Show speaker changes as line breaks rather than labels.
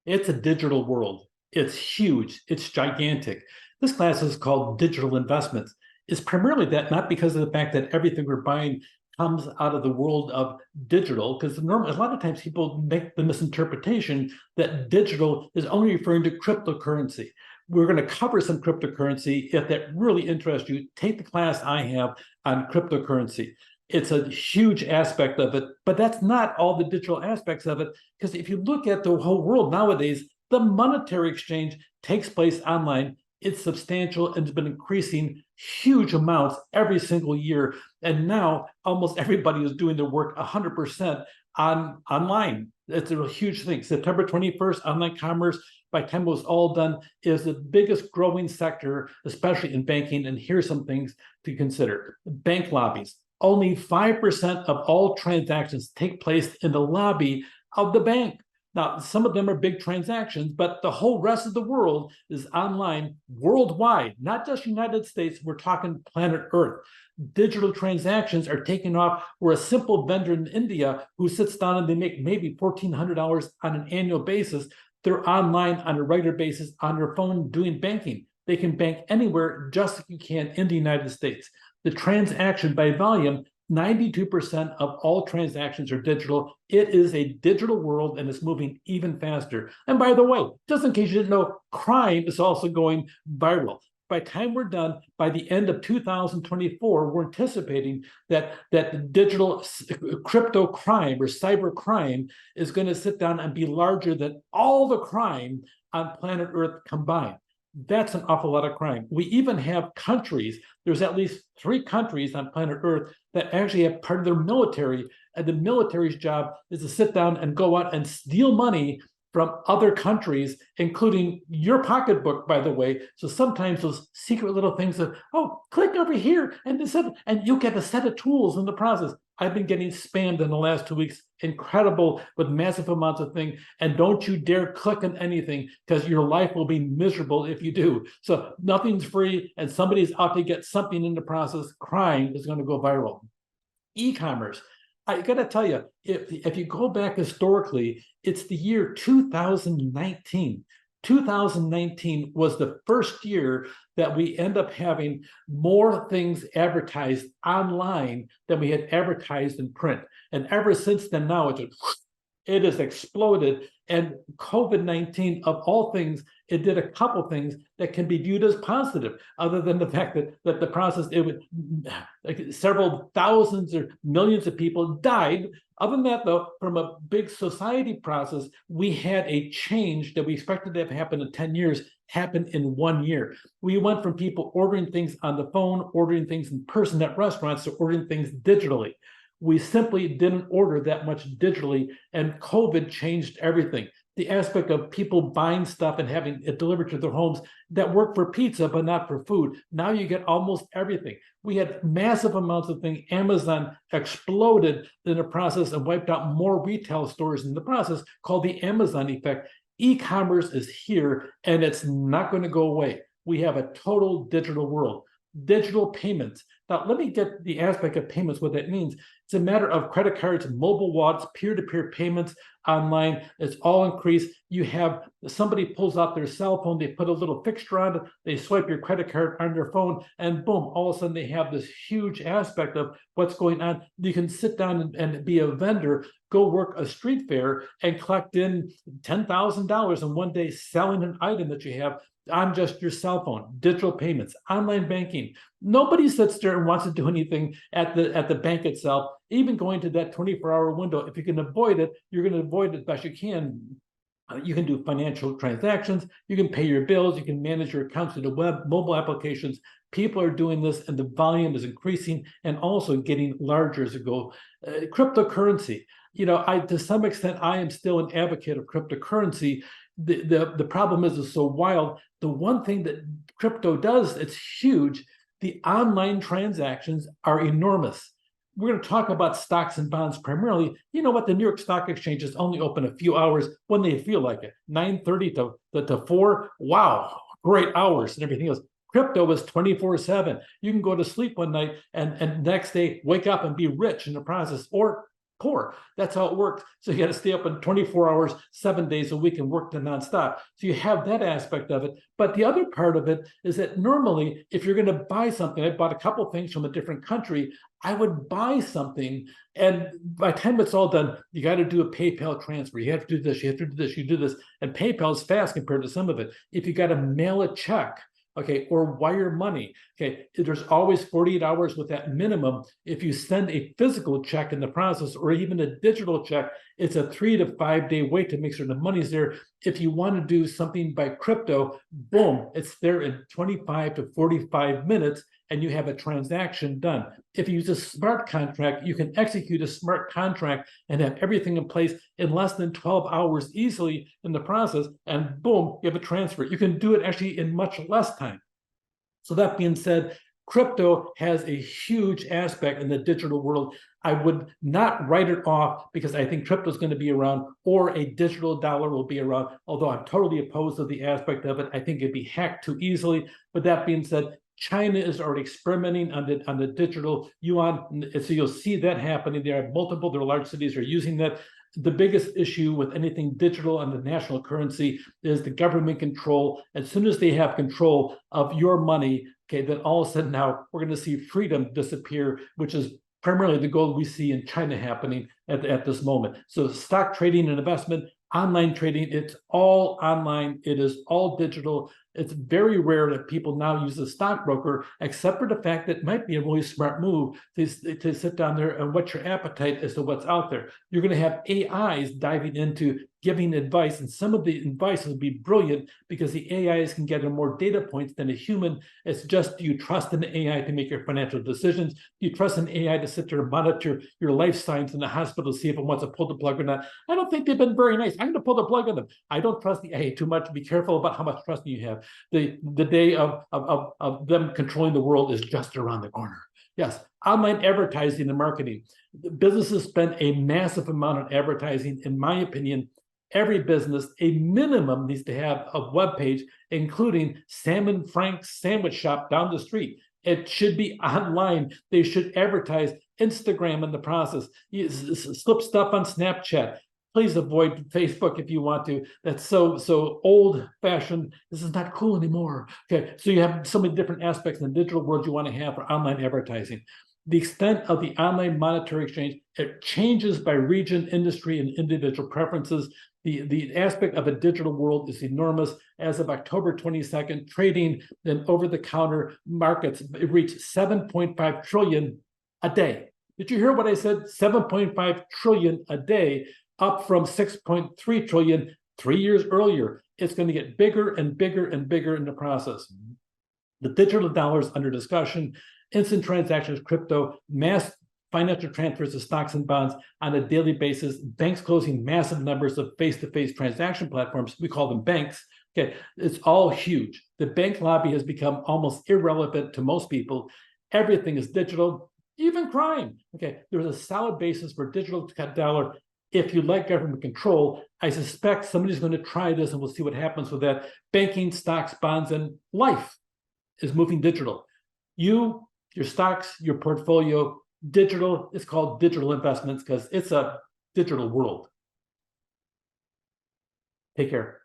It's a digital world. It's huge. It's gigantic. This class is called digital investments. It's primarily that, not because of the fact that everything we're buying comes out of the world of digital, because a lot of times people make the misinterpretation that digital is only referring to cryptocurrency. We're going to cover some cryptocurrency. If that really interests you, take the class I have on cryptocurrency. It's a huge aspect of it, but that's not all the digital aspects of it. Because if you look at the whole world nowadays, the monetary exchange takes place online. It's substantial and has been increasing huge amounts every single year. And now almost everybody is doing their work 100% online. It's a huge thing. September 21st, online commerce, by the time it was all done, is the biggest growing sector, especially in banking. And here's some things to consider. Bank lobbies. Only 5% of all transactions take place in the lobby of the bank. Now, some of them are big transactions, but the whole rest of the world is online worldwide, not just United States. We're talking planet Earth. Digital transactions are taking off where a simple vendor in India who sits down and they make maybe $1,400 on an annual basis, they're online on a regular basis on their phone doing banking. They can bank anywhere just like you can in the United States. The transaction by volume, 92% of all transactions are digital. It is a digital world and it's moving even faster. And by the way, just in case you didn't know, crime is also going viral. By the time we're done, by the end of 2024, we're anticipating that digital crypto crime or cyber crime is going to sit down and be larger than all the crime on planet Earth combined. That's an awful lot of crime. We even have countries, there's at least 3 countries on planet Earth that actually have part of their military, and the military's job is to sit down and go out and steal money from other countries, including your pocketbook, by the way. So sometimes those secret little things of, oh, click over here, and you get a set of tools in the process. I've been getting spammed in the last 2 weeks, incredible, with massive amounts of things. And don't you dare click on anything, because your life will be miserable if you do. So nothing's free, and somebody's out to get something in the process. Crime is going to go viral. E-commerce. I got to tell you, if you go back historically, it's the year 2019. 2019 was the first year that we end up having more things advertised online than we had advertised in print. And ever since then, now it has exploded. And COVID-19, of all things, it did a couple things that can be viewed as positive, other than the fact that the process, like several thousands or millions of people died. Other than that, though, from a big society process, we had a change that we expected to have happened in 10 years happen in 1 year. We went from people ordering things on the phone, ordering things in person at restaurants, to ordering things digitally. We simply didn't order that much digitally, and COVID changed everything. The aspect of people buying stuff and having it delivered to their homes that work for pizza but not for food. Now you get almost everything. We had massive amounts of things. Amazon exploded in the process and wiped out more retail stores in the process, called the Amazon effect. E-commerce is here and it's not going to go away. We have a total digital world. Digital payments. Now, let me get the aspect of payments, what that means. It's a matter of credit cards, mobile wallets, peer-to-peer payments online. It's all increased. You have somebody pulls out their cell phone, they put a little fixture on it, they swipe your credit card on your phone, and boom, all of a sudden they have this huge aspect of what's going on. You can sit down and be a vendor, go work a street fair, and collect in $10,000 in one day selling an item that you have on just your cell phone. Digital payments, online banking. Nobody sits there and wants to do anything at the bank itself, even going to that 24-hour window. If you can avoid it, you're going to avoid it best you can. You can do financial transactions, you can pay your bills, you can manage your accounts through the web, mobile applications. People are doing this and the volume is increasing and also getting larger as it goes. Cryptocurrency. To some extent, I am still an advocate of cryptocurrency. The problem is it's so wild. The one thing that crypto does, it's huge. The online transactions are enormous. We're going to talk about stocks and bonds primarily. You know what? The New York Stock Exchange is only open a few hours when they feel like it. 9:30 to 4. Wow, great hours and everything else. Crypto is 24/7. You can go to sleep one night and next day wake up and be rich in the process, or poor. That's how it works. So you got to stay up in 24 hours, 7 days a week and work to nonstop. So you have that aspect of it. But the other part of it is that normally, if you're going to buy something, I bought a couple of things from a different country, I would buy something, and by the time it's all done, you got to do a PayPal transfer. You have to do this, you have to do this, you do this. And PayPal is fast compared to some of it. If you got to mail a check, okay, or wire money, okay, there's always 48 hours with that minimum. If you send a physical check in the process or even a digital check, it's a 3 to 5 day wait to make sure the money's there. If you want to do something by crypto, boom, it's there in 25 to 45 minutes and you have a transaction done. If you use a smart contract, you can execute a smart contract and have everything in place in less than 12 hours easily in the process, and boom, you have a transfer. You can do it actually in much less time. So that being said, crypto has a huge aspect in the digital world. I would not write it off because I think crypto is going to be around, or a digital dollar will be around, although I'm totally opposed to the aspect of it. I think it'd be hacked too easily. But that being said, China is already experimenting on the digital yuan, so you'll see that happening. There are multiple, there are large cities are using that. The biggest issue with anything digital and the national currency is the government control. As soon as they have control of your money, okay, then all of a sudden now we're going to see freedom disappear, which is primarily the goal we see in China happening at this moment. So stock trading and investment, online trading, it's all online. It is all digital. It's very rare that people now use a stockbroker, except for the fact that it might be a really smart move to sit down there and what's your appetite as to what's out there. You're going to have AIs diving into giving advice, and some of the advice will be brilliant because the AIs can gather more data points than a human. It's just, do you trust an AI to make your financial decisions? Do you trust an AI to sit there and monitor your life signs in the hospital to see if it wants to pull the plug or not? I don't think they've been very nice. I'm going to pull the plug on them. I don't trust the AI too much. Be careful about how much trust you have. The day of them controlling the world is just around the corner. Yes, online advertising and marketing. Businesses spend a massive amount on advertising. In my opinion, every business, a minimum, needs to have a web page, including Sam and Frank's sandwich shop down the street. It should be online. They should advertise Instagram in the process. You slip stuff on Snapchat. Please avoid Facebook if you want to. That's so old-fashioned. This is not cool anymore. Okay, so you have so many different aspects in the digital world you want to have for online advertising. The extent of the online monetary exchange, it changes by region, industry, and individual preferences. The aspect of a digital world is enormous. As of October 22nd, trading in over-the-counter markets, it reached 7.5 trillion a day. Did you hear what I said? 7.5 trillion a day, up from 6.3 trillion 3 years earlier. It's going to get bigger and bigger and bigger in the process. The digital dollar is under discussion. Instant transactions, crypto, mass financial transfers of stocks and bonds on a daily basis, banks closing massive numbers of face-to-face transaction platforms. We call them banks. Okay, it's all huge. The bank lobby has become almost irrelevant to most people. Everything is digital, even crime. Okay, there's a solid basis for digital dollar. If you like government control, I suspect somebody's going to try this and we'll see what happens with that. Banking, stocks, bonds, and life is moving digital. You, your stocks, your portfolio, digital, it's called digital investments because it's a digital world. Take care.